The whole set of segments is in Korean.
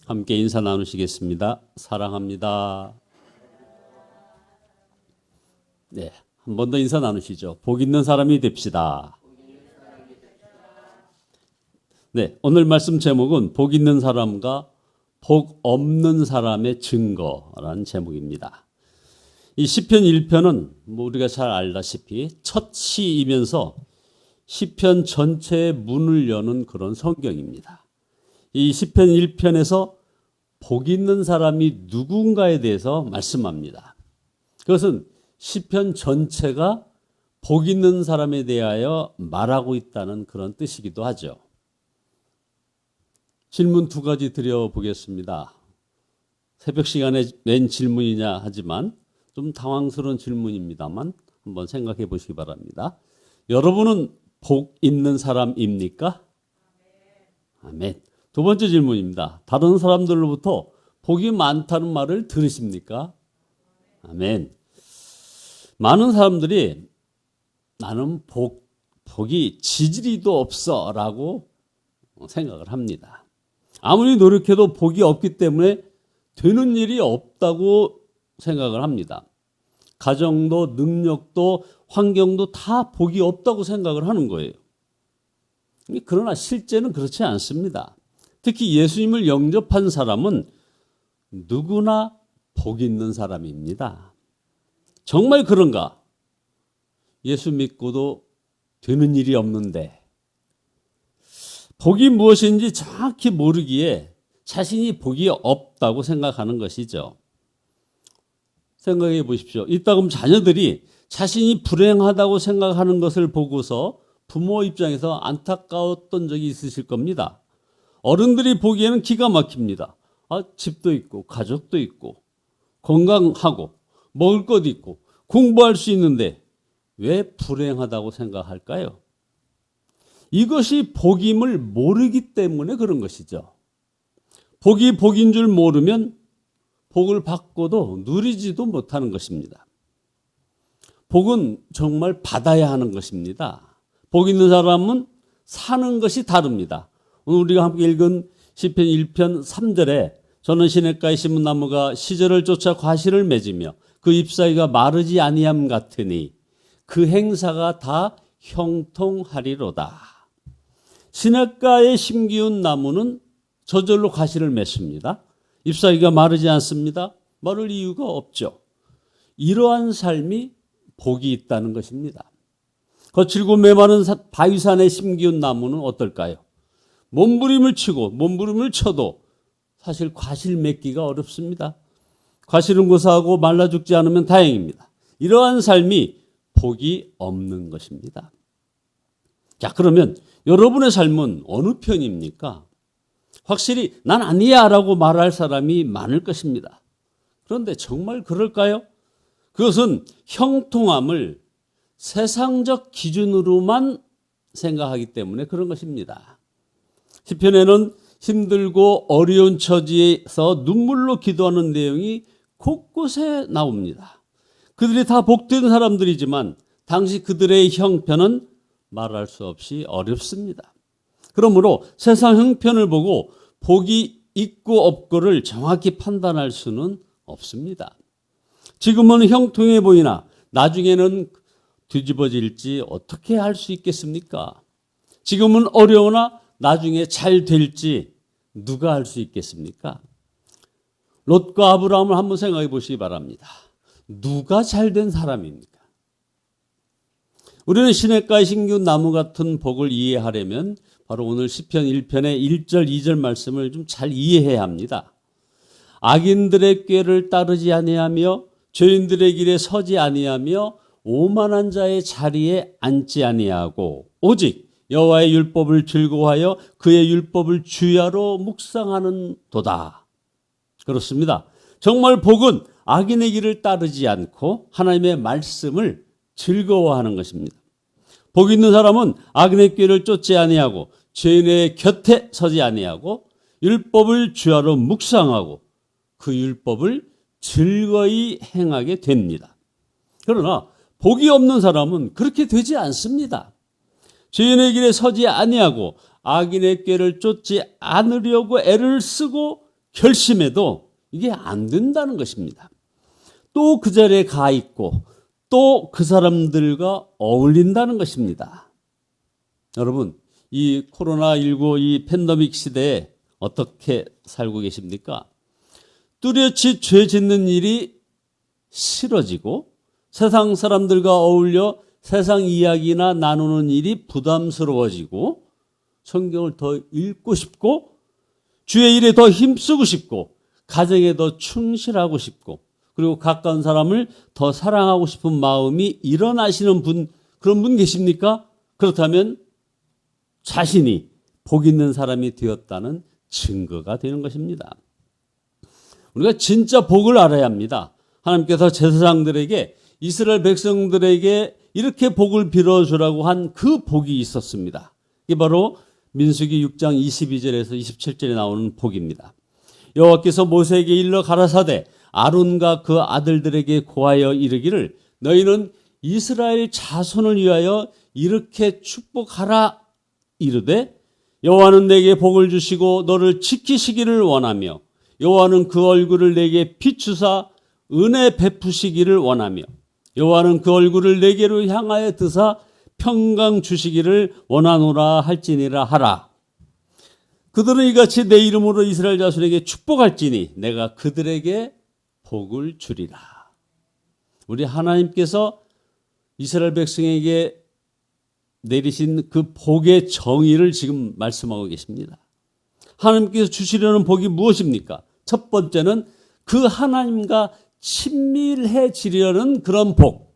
함께 인사 나누시겠습니다. 사랑합니다. 네, 한 번 더 인사 나누시죠. 복 있는 사람이 됩시다. 네, 오늘 말씀 제목은 복 있는 사람과 복 없는 사람의 증거라는 제목입니다. 이 시편 1편은 우리가 잘 알다시피 첫 시이면서 시편 전체의 문을 여는 그런 성경입니다. 이 시편 1편에서 복 있는 사람이 누군가에 대해서 말씀합니다. 그것은 시편 전체가 복 있는 사람에 대하여 말하고 있다는 그런 뜻이기도 하죠. 질문 두 가지 드려보겠습니다. 새벽 시간에 낸 질문이냐 하지만 좀 당황스러운 질문입니다만 한번 생각해 보시기 바랍니다. 여러분은 복 있는 사람입니까? 아멘. 두 번째 질문입니다. 다른 사람들로부터 복이 많다는 말을 들으십니까? 아멘. 많은 사람들이 나는 복이 지지리도 없어 라고 생각을 합니다. 아무리 노력해도 복이 없기 때문에 되는 일이 없다고 생각을 합니다. 가정도 능력도 환경도 다 복이 없다고 생각을 하는 거예요. 그러나 실제는 그렇지 않습니다. 특히 예수님을 영접한 사람은 누구나 복 있는 사람입니다. 정말 그런가? 예수 믿고도 되는 일이 없는데 복이 무엇인지 정확히 모르기에 자신이 복이 없다고 생각하는 것이죠. 생각해 보십시오. 이따금 자녀들이 자신이 불행하다고 생각하는 것을 보고서 부모 입장에서 안타까웠던 적이 있으실 겁니다. 어른들이 보기에는 기가 막힙니다. 집도 있고 가족도 있고 건강하고 먹을 것 있고 공부할 수 있는데 왜 불행하다고 생각할까요? 이것이 복임을 모르기 때문에 그런 것이죠. 복이 복인 줄 모르면 복을 받고도 누리지도 못하는 것입니다. 복은 정말 받아야 하는 것입니다. 복 있는 사람은 사는 것이 다릅니다. 오늘 우리가 함께 읽은 시편 1편 3절에 저는 시냇가의 심은 나무가 시절을 쫓아 과실을 맺으며 그 잎사귀가 마르지 아니함 같으니 그 행사가 다 형통하리로다. 시냇가에 심기운 나무는 저절로 과실을 맺습니다. 잎사귀가 마르지 않습니다. 마를 이유가 없죠. 이러한 삶이 복이 있다는 것입니다. 거칠고 메마른 바위산에 심기운 나무는 어떨까요? 몸부림을 치고 몸부림을 쳐도 사실 과실 맺기가 어렵습니다. 과실은 고사하고 말라 죽지 않으면 다행입니다. 이러한 삶이 복이 없는 것입니다. 자, 그러면 여러분의 삶은 어느 편입니까? 확실히 난 아니야 라고 말할 사람이 많을 것입니다. 그런데 정말 그럴까요? 그것은 형통함을 세상적 기준으로만 생각하기 때문에 그런 것입니다. 시편에는 힘들고 어려운 처지에서 눈물로 기도하는 내용이 곳곳에 나옵니다. 그들이 다 복된 사람들이지만 당시 그들의 형편은 말할 수 없이 어렵습니다. 그러므로 세상 형편을 보고 복이 있고 없고를 정확히 판단할 수는 없습니다. 지금은 형통해 보이나 나중에는 뒤집어질지 어떻게 할 수 있겠습니까? 지금은 어려우나 나중에 잘 될지 누가 알 수 있겠습니까? 롯과 아브라함을 한번 생각해 보시기 바랍니다. 누가 잘된 사람입니까? 우리는 시냇가에 심기운 나무 같은 복을 이해하려면 바로 오늘 시편 1편의 1절, 2절 말씀을 좀 잘 이해해야 합니다. 악인들의 꾀를 따르지 아니하며 죄인들의 길에 서지 아니하며 오만한 자의 자리에 앉지 아니하고 오직 여호와의 율법을 즐거워하여 그의 율법을 주야로 묵상하는 도다. 그렇습니다. 정말 복은 악인의 길을 따르지 않고 하나님의 말씀을 즐거워하는 것입니다. 복 있는 사람은 악인의 꾀를 쫓지 아니하고 죄인의 곁에 서지 아니하고 율법을 주야로 묵상하고 그 율법을 즐거이 행하게 됩니다. 그러나 복이 없는 사람은 그렇게 되지 않습니다. 죄인의 길에 서지 아니하고 악인의 꾀를 쫓지 않으려고 애를 쓰고 결심해도 이게 안 된다는 것입니다. 또 그 자리에 가 있고 또 그 사람들과 어울린다는 것입니다. 여러분, 이 코로나19 이 팬데믹 시대에 어떻게 살고 계십니까? 뚜렷이 죄 짓는 일이 싫어지고 세상 사람들과 어울려 세상 이야기나 나누는 일이 부담스러워지고 성경을 더 읽고 싶고 주의 일에 더 힘쓰고 싶고 가정에 더 충실하고 싶고 그리고 가까운 사람을 더 사랑하고 싶은 마음이 일어나시는 분, 그런 분 계십니까? 그렇다면 자신이 복 있는 사람이 되었다는 증거가 되는 것입니다. 우리가 진짜 복을 알아야 합니다. 하나님께서 제사장들에게 이스라엘 백성들에게 이렇게 복을 빌어주라고 한 그 복이 있었습니다. 이게 바로 민수기 6장 22절에서 27절에 나오는 복입니다. 여호와께서 모세에게 일러 가라사대 아론과 그 아들들에게 고하여 이르기를 너희는 이스라엘 자손을 위하여 이렇게 축복하라 이르되 여호와는 내게 복을 주시고 너를 지키시기를 원하며 여호와는 그 얼굴을 내게 비추사 은혜 베푸시기를 원하며 여호와는 그 얼굴을 내게로 향하여 드사 평강 주시기를 원하노라 할지니라 하라. 그들은 이같이 내 이름으로 이스라엘 자손에게 축복할지니 내가 그들에게 복을 주리라. 우리 하나님께서 이스라엘 백성에게 내리신 그 복의 정의를 지금 말씀하고 계십니다. 하나님께서 주시려는 복이 무엇입니까? 첫 번째는 그 하나님과 친밀해지려는 그런 복.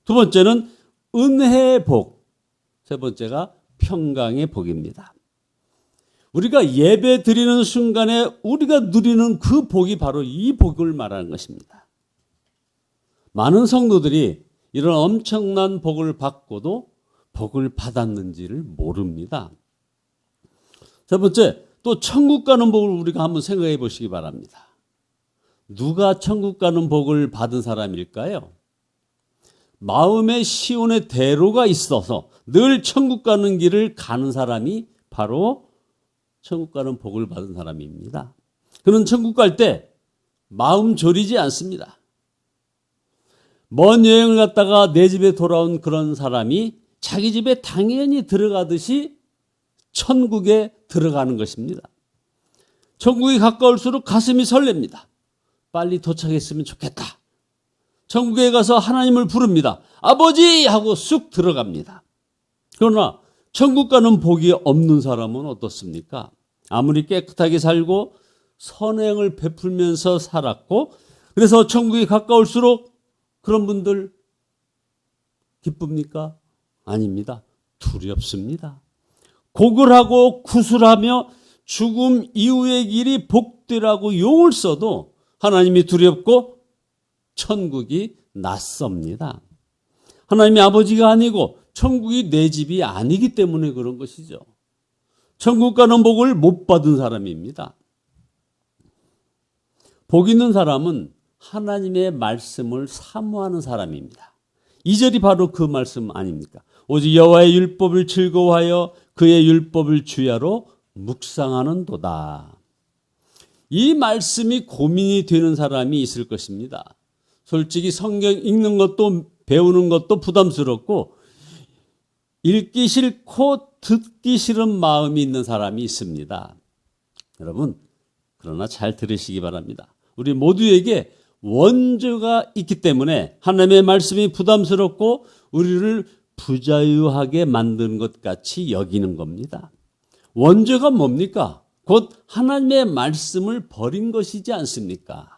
두 번째는 은혜의 복. 세 번째가 평강의 복입니다. 우리가 예배 드리는 순간에 우리가 누리는 그 복이 바로 이 복을 말하는 것입니다. 많은 성도들이 이런 엄청난 복을 받고도 복을 받았는지를 모릅니다. 세 번째, 또 천국 가는 복을 우리가 한번 생각해 보시기 바랍니다. 누가 천국 가는 복을 받은 사람일까요? 마음의 시온의 대로가 있어서 늘 천국 가는 길을 가는 사람이 바로 천국 가는 복을 받은 사람입니다. 그는 천국 갈 때 마음 졸이지 않습니다. 먼 여행을 갔다가 내 집에 돌아온 그런 사람이 자기 집에 당연히 들어가듯이 천국에 들어가는 것입니다. 천국이 가까울수록 가슴이 설렙니다. 빨리 도착했으면 좋겠다. 천국에 가서 하나님을 부릅니다. 아버지! 하고 쑥 들어갑니다. 그러나 천국 가는 복이 없는 사람은 어떻습니까? 아무리 깨끗하게 살고 선행을 베풀면서 살았고 그래서 천국이 가까울수록 그런 분들 기쁩니까? 아닙니다. 두렵습니다. 고글하고 구술하며 죽음 이후의 길이 복되라고 용을 써도 하나님이 두렵고 천국이 낯섭니다. 하나님이 아버지가 아니고 천국이 내 집이 아니기 때문에 그런 것이죠. 천국 가는 복을 못 받은 사람입니다. 복 있는 사람은 하나님의 말씀을 사모하는 사람입니다. 2절이 바로 그 말씀 아닙니까? 오직 여호와의 율법을 즐거워하여 그의 율법을 주야로 묵상하는 도다. 이 말씀이 고민이 되는 사람이 있을 것입니다. 솔직히 성경 읽는 것도 배우는 것도 부담스럽고 읽기 싫고 듣기 싫은 마음이 있는 사람이 있습니다. 여러분, 그러나 잘 들으시기 바랍니다. 우리 모두에게 원죄가 있기 때문에 하나님의 말씀이 부담스럽고 우리를 부자유하게 만드는 것 같이 여기는 겁니다. 원죄가 뭡니까? 곧 하나님의 말씀을 버린 것이지 않습니까?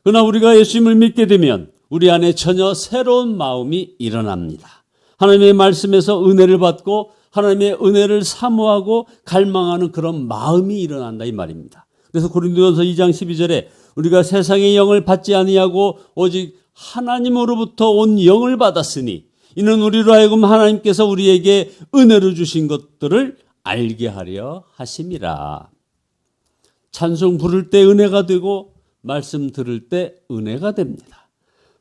그러나 우리가 예수님을 믿게 되면 우리 안에 전혀 새로운 마음이 일어납니다. 하나님의 말씀에서 은혜를 받고 하나님의 은혜를 사모하고 갈망하는 그런 마음이 일어난다 이 말입니다. 그래서 고린도전서 2장 12절에 우리가 세상의 영을 받지 아니하고 오직 하나님으로부터 온 영을 받았으니 이는 우리로 하여금 하나님께서 우리에게 은혜로 주신 것들을 알게 하려 하심이라. 찬송 부를 때 은혜가 되고 말씀 들을 때 은혜가 됩니다.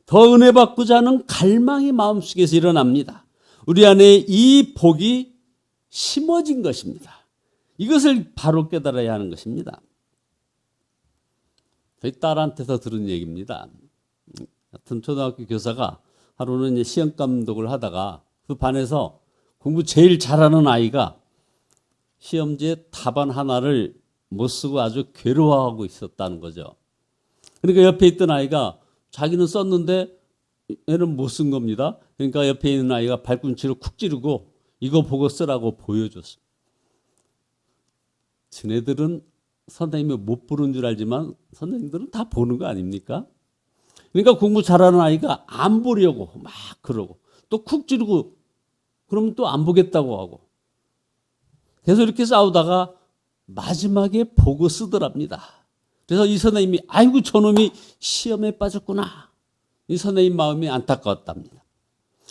더 은혜 받고자 하는 갈망이 마음속에서 일어납니다. 우리 안에 이 복이 심어진 것입니다. 이것을 바로 깨달아야 하는 것입니다. 저희 딸한테서 들은 얘기입니다. 같은 초등학교 교사가 하루는 이제 시험 감독을 하다가 그 반에서 공부 제일 잘하는 아이가 시험지에 답안 하나를 못 쓰고 아주 괴로워하고 있었다는 거죠. 그러니까 옆에 있던 아이가 자기는 썼는데 얘는 못 쓴 겁니다. 그러니까 옆에 있는 아이가 발꿈치로 쿡 찌르고 이거 보고 쓰라고 보여줬어요. 지네들은 선생님이 못 보는 줄 알지만 선생님들은 다 보는 거 아닙니까? 그러니까 공부 잘하는 아이가 안 보려고 막 그러고 또 쿡 찌르고 그러면 또 안 보겠다고 하고 계속 이렇게 싸우다가 마지막에 보고 쓰더랍니다. 그래서 이 선생님이 아이고 저놈이 시험에 빠졌구나. 이 선생님 마음이 안타까웠답니다.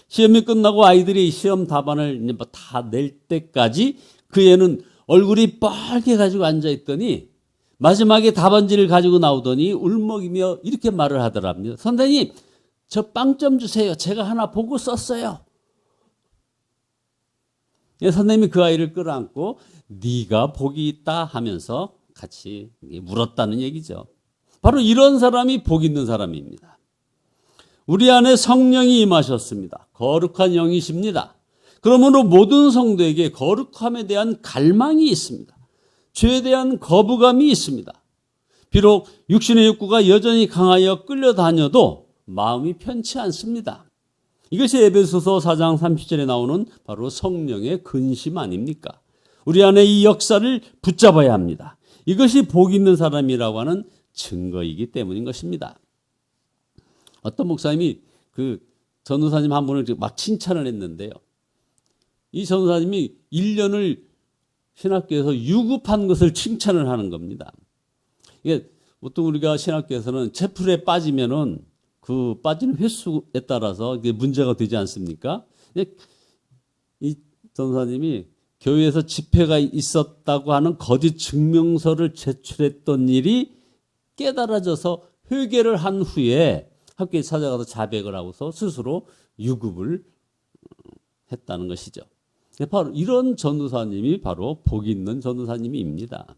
시험이 끝나고 아이들이 시험 답안을 다 낼 때까지 그 애는 얼굴이 빨개 가지고 앉아있더니 마지막에 답안지를 가지고 나오더니 울먹이며 이렇게 말을 하더랍니다. 선생님 저 빵점 주세요. 제가 하나 보고 썼어요. 선생님이 그 아이를 끌어안고 네가 복이 있다 하면서 같이 물었다는 얘기죠. 바로 이런 사람이 복 있는 사람입니다. 우리 안에 성령이 임하셨습니다. 거룩한 영이십니다. 그러므로 모든 성도에게 거룩함에 대한 갈망이 있습니다. 죄에 대한 거부감이 있습니다. 비록 육신의 욕구가 여전히 강하여 끌려다녀도 마음이 편치 않습니다. 이것이 에베소서 4장 30절에 나오는 바로 성령의 근심 아닙니까? 우리 안에 이 역사를 붙잡아야 합니다. 이것이 복 있는 사람이라고 하는 증거이기 때문인 것입니다. 어떤 목사님이 그 전도사님 한 분을 막 칭찬을 했는데요. 이 전도사님이 1년을 신학교에서 유급한 것을 칭찬을 하는 겁니다. 이게 보통 우리가 신학교에서는 채플에 빠지면은 그 빠지는 횟수에 따라서 이게 문제가 되지 않습니까? 이 전도사님이 교회에서 집회가 있었다고 하는 거짓 증명서를 제출했던 일이 깨달아져서 회개를 한 후에 학교에 찾아가서 자백을 하고서 스스로 유급을 했다는 것이죠. 바로 이런 전도사님이 바로 복 있는 전도사님입니다.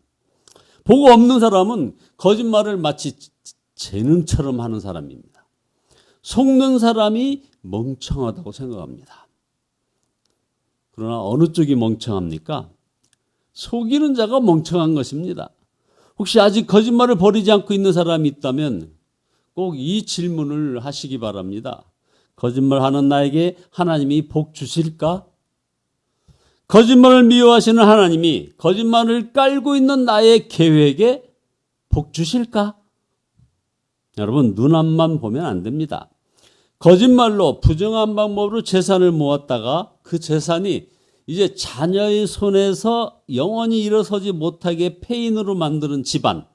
복 없는 사람은 거짓말을 마치 재능처럼 하는 사람입니다. 속는 사람이 멍청하다고 생각합니다. 그러나 어느 쪽이 멍청합니까? 속이는 자가 멍청한 것입니다. 혹시 아직 거짓말을 버리지 않고 있는 사람이 있다면 꼭 이 질문을 하시기 바랍니다. 거짓말하는 나에게 하나님이 복 주실까? 거짓말을 미워하시는 하나님이 거짓말을 깔고 있는 나의 계획에 복 주실까? 여러분 눈 앞만 보면 안 됩니다. 거짓말로 부정한 방법으로 재산을 모았다가 그 재산이 이제 자녀의 손에서 영원히 일어서지 못하게 폐인으로 만드는 집안,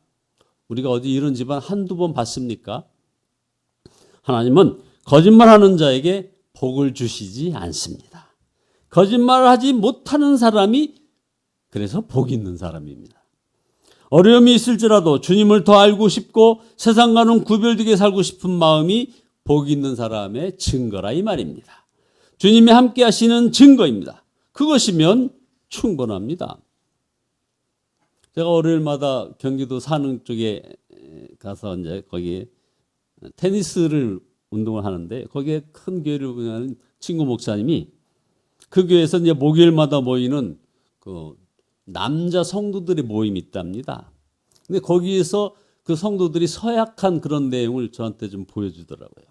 우리가 어디 이런 집안 한두 번 봤습니까? 하나님은 거짓말하는 자에게 복을 주시지 않습니다. 거짓말을 하지 못하는 사람이 그래서 복 있는 사람입니다. 어려움이 있을지라도 주님을 더 알고 싶고 세상과는 구별되게 살고 싶은 마음이 복 있는 사람의 증거라 이 말입니다. 주님이 함께 하시는 증거입니다. 그것이면 충분합니다. 제가 월요일마다 경기도 산흥 쪽에 가서 이제 거기 테니스를 운동을 하는데 거기에 큰 교회를 운영하는 친구 목사님이 그 교회에서 이제 목요일마다 모이는 그 남자 성도들의 모임이 있답니다. 근데 거기에서 그 성도들이 서약한 그런 내용을 저한테 좀 보여주더라고요.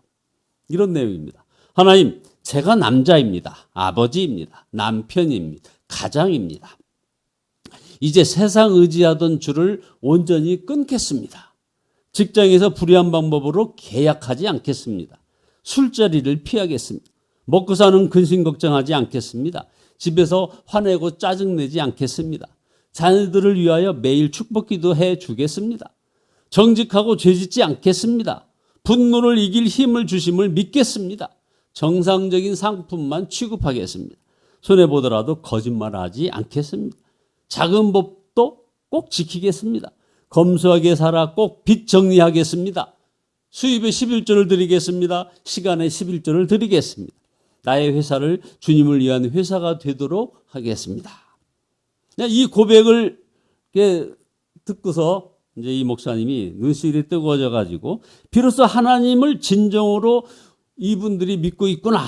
이런 내용입니다. 하나님, 제가 남자입니다. 아버지입니다. 남편입니다. 가장입니다. 이제 세상 의지하던 줄을 온전히 끊겠습니다. 직장에서 불의한 방법으로 계약하지 않겠습니다. 술자리를 피하겠습니다. 먹고 사는 근심 걱정하지 않겠습니다. 집에서 화내고 짜증내지 않겠습니다. 자녀들을 위하여 매일 축복기도 해 주겠습니다. 정직하고 죄짓지 않겠습니다. 분노를 이길 힘을 주심을 믿겠습니다. 정상적인 상품만 취급하겠습니다. 손해보더라도 거짓말하지 않겠습니다. 작은 법도 꼭 지키겠습니다. 검소하게 살아 꼭 빚 정리하겠습니다. 수입의 11조를 드리겠습니다. 시간의 11조를 드리겠습니다. 나의 회사를 주님을 위한 회사가 되도록 하겠습니다. 이 고백을 듣고서 이제 이 목사님이 눈시울이 뜨거워져 가지고 비로소 하나님을 진정으로 이분들이 믿고 있구나.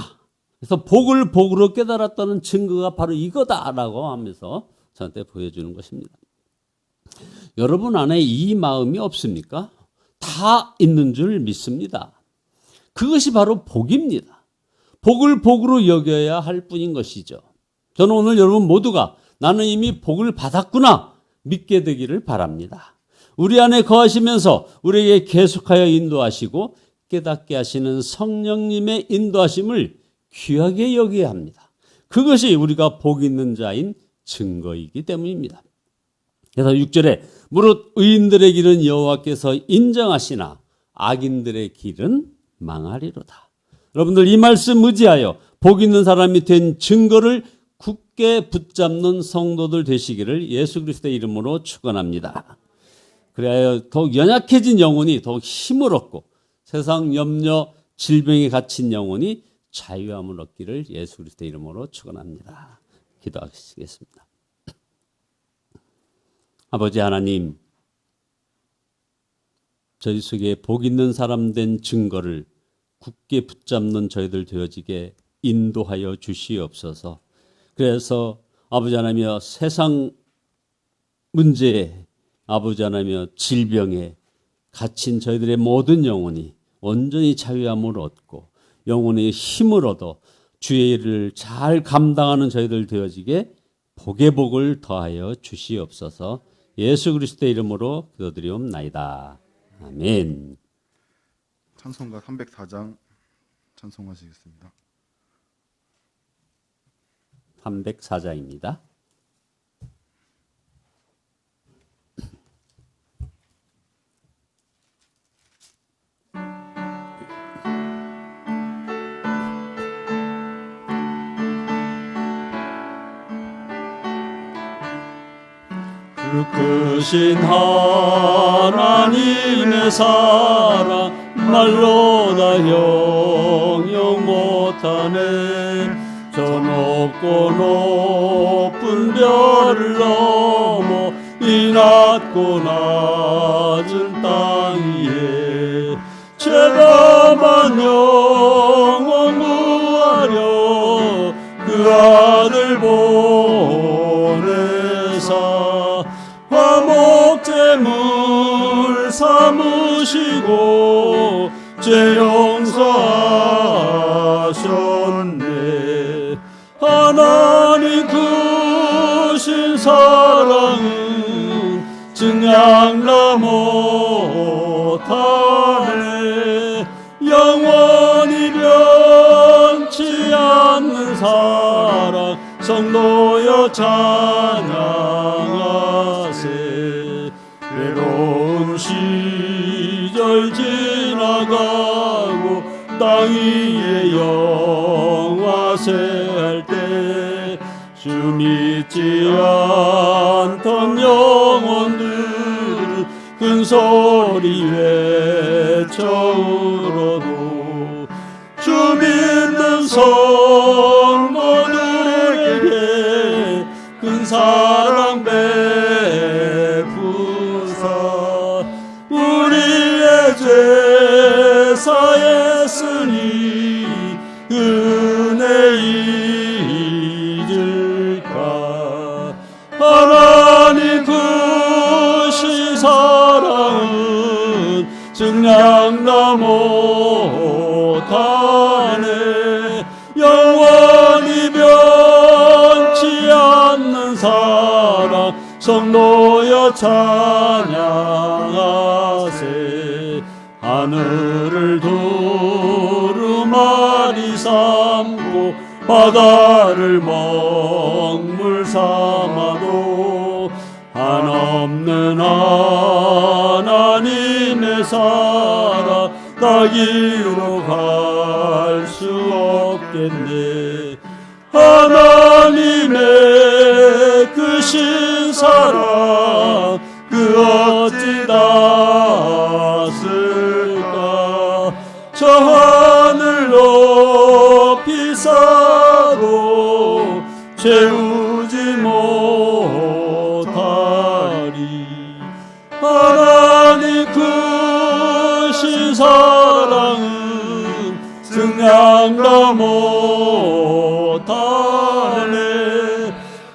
그래서 복으로 깨달았다는 증거가 바로 이거다라고 하면서 저한테 보여주는 것입니다. 여러분 안에 이 마음이 없습니까? 다 있는 줄 믿습니다. 그것이 바로 복입니다. 복을 복으로 여겨야 할 뿐인 것이죠. 저는 오늘 여러분 모두가 나는 이미 복을 받았구나 믿게 되기를 바랍니다. 우리 안에 거하시면서 우리에게 계속하여 인도하시고 깨닫게 하시는 성령님의 인도하심을 귀하게 여겨야 합니다. 그것이 우리가 복 있는 자인 증거이기 때문입니다. 그래서 6절에 무릇 의인들의 길은 여호와께서 인정하시나 악인들의 길은 망하리로다. 여러분들 이 말씀 의지하여 복 있는 사람이 된 증거를 굳게 붙잡는 성도들 되시기를 예수 그리스도의 이름으로 축원합니다. 그래야 더욱 연약해진 영혼이 더욱 힘을 얻고 세상 염려 질병에 갇힌 영혼이 자유함을 얻기를 예수 그리스도의 이름으로 축원합니다. 기도하시겠습니다. 아버지 하나님, 저희 속에 복 있는 사람 된 증거를 굳게 붙잡는 저희들 되어지게 인도하여 주시옵소서. 그래서 아버지 하나님이여 세상 문제에 아버지 하나님이여 질병에 갇힌 저희들의 모든 영혼이 온전히 자유함을 얻고 영혼의 힘을 얻어 주의 일을 잘 감당하는 저희들 되어지게 복의 복을 더하여 주시옵소서. 예수 그리스도의 이름으로 기도드리옵나이다. 아멘. 찬송가 304장 찬송하시겠습니다. 304장입니다. 그 크신 하나님의 사랑 말로 다 형용 못하네. 저 높고 높은 별을 넘어 이 낮고 낮은 땅 위에 죄담한 영혼 구하려 그 아들 보내사 화목제물 삼으시고 죄 용서하셨네. 하나님 크신 사랑은 증량라 못하네. 영원히 변치 않는 사랑 성도여 찬양하세. 외로운 시절 지나가고 땅 위에 영화세할 때 주 믿지 않던 영혼들은 큰 소리 외쳐 울어도 주 믿는 성도들에게 큰 사랑 베푸사 우리의 죄 사했으니 은혜 잊을까. 하나님 크신 사랑은 증량다 못하네. 영원히 변치 않는 사랑 성도여 찬양하세. 하늘을 두루마리 삼고 바다를 먹물 삼아도 한없는 하나님의 사랑 따기로 갈 수 없겠네. 하나님의 크신 사랑 그 어찌 닿았을까. 저 하늘 높이 쌓아도 채우지 못하리. 하나님 크신 사랑은 증량도 못하네.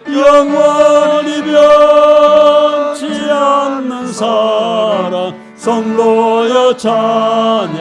영원히 변치 않는 사랑 성도여 찬양하리.